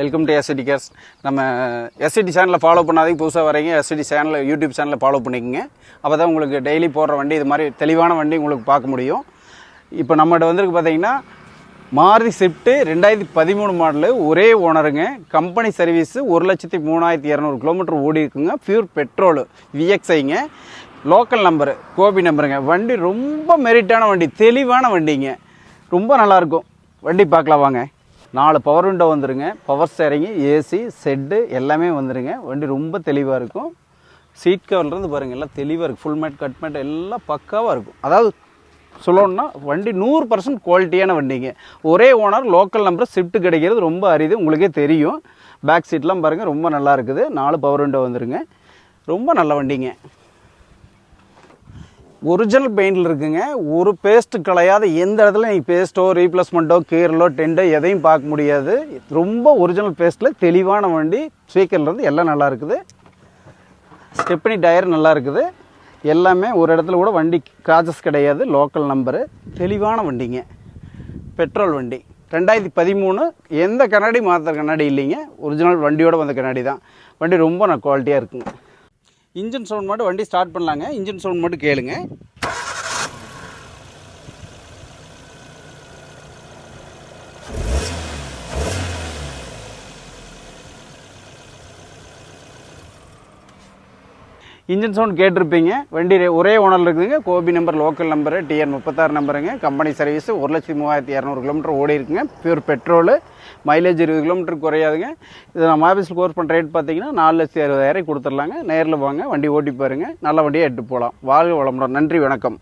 Welcome to SCD CARES. நம்ம SCD சேனலில் follow பண்ணாதீங்க, புதுசாக வரீங்க எஸ்சிடி சேனலில் யூடியூப் சேனலில் ஃபாலோ பண்ணிக்கோங்க. அப்போ தான் உங்களுக்கு டெய்லி போடுற வண்டி இது மாதிரி தெளிவான வண்டி உங்களுக்கு பார்க்க முடியும். இப்போ நம்மகிட்ட வந்துருக்கு பார்த்தீங்கன்னா மாருதி ஸ்விஃப்ட்டு 2013 மாடலு, ஒரே ஓனருங்க, கம்பெனி சர்வீஸு, 1,03,200 கிலோமீட்டர் ஓடி இருக்குங்க. பியூர் பெட்ரோலு விஎக்ஸ்ஐங்க, லோக்கல் நம்பரு, கோபி நம்பருங்க. வண்டி ரொம்ப மெரிட்டான வண்டி, தெளிவான வண்டிங்க, ரொம்ப நல்லாயிருக்கும். வண்டி பார்க்கலாம் வாங்க. 4 பவர் விண்டோ வந்துருங்க, பவர் ஸ்டேரிங்கு, ஏசி, செட்டு எல்லாமே வந்துருங்க. வண்டி ரொம்ப தெளிவாக இருக்கும். சீட் கவர்லேருந்து பாருங்கள் எல்லாம் தெளிவாக இருக்குது. ஃபுல் மேட், கட் மேட் எல்லாம் பக்காவாக இருக்கும். அதாவது சொல்லணும்னா வண்டி 100% குவாலிட்டியான வண்டிங்க. ஒரே ஓனர், லோக்கல் நம்பர், ஸ்விஃப்ட் கிடைக்கிறது ரொம்ப அரிது, உங்களுக்கே தெரியும். பேக் சீட்லாம் பாருங்கள் ரொம்ப நல்லா இருக்குது. 4 பவர் விண்டோ வந்துருங்க, ரொம்ப நல்ல வண்டிங்க. ஒரிஜினல் பெயிண்டில் இருக்குங்க. ஒரு பேஸ்ட்டு கலையாத, எந்த இடத்துல நீங்கள் பேஸ்ட்டோ ரீப்ளேஸ்மெண்ட்டோ கீரலோ டெண்டோ எதையும் பார்க்க முடியாது. ரொம்ப ஒரிஜினல் பேஸ்ட்டில் தெளிவான வண்டி. ஸ்பீக்கர்லேருந்து எல்லாம் நல்லா இருக்குது. ஸ்டெப்னி டயர் நல்லா இருக்குது. எல்லாமே ஒரு இடத்துல கூட வண்டி கிராச்சஸ் கிடையாது. லோக்கல் நம்பரு, தெளிவான வண்டிங்க, பெட்ரோல் வண்டி. 2013, எந்த கண்ணாடி மாற்ற கண்ணாடி இல்லைங்க, ஒரிஜினல் வண்டியோடு வந்த கண்ணாடி தான். வண்டி ரொம்ப குவாலிட்டியாக இருக்குங்க. இன்ஜின் சவுண்ட் மட்டும் வண்டி ஸ்டார்ட் பண்ணலாங்க. இன்ஜின் சவுண்ட் மட்டும் கேளுங்க. இன்ஜின் சவுண்ட் கேட்டிருப்பீங்க. வண்டி ஒரே ஓனரில் இருக்குதுங்க. Gobi number, local number, TN 36 நம்பருங்க. கம்பெனி சர்வீஸு, 1,03,200 கிலோமீட்டர் ஓடி இருக்குங்க. பியூர் பெட்ரோலு, மைலேஜ் 20 கிலோமீட்டருக்கு குறையாதுங்க. இது நம்ம ஆஃபீஸில் கோர்ஸ் பண்ணுற ரேட் பார்த்தீங்கன்னா 4,60,000 கொடுத்துடலாங்க. நேரில் வாங்க, வண்டி ஓட்டி பாருங்கள், நல்ல வண்டியாக எடுத்து போகலாம். வாழ்க வளமுடன். நன்றி, வணக்கம்.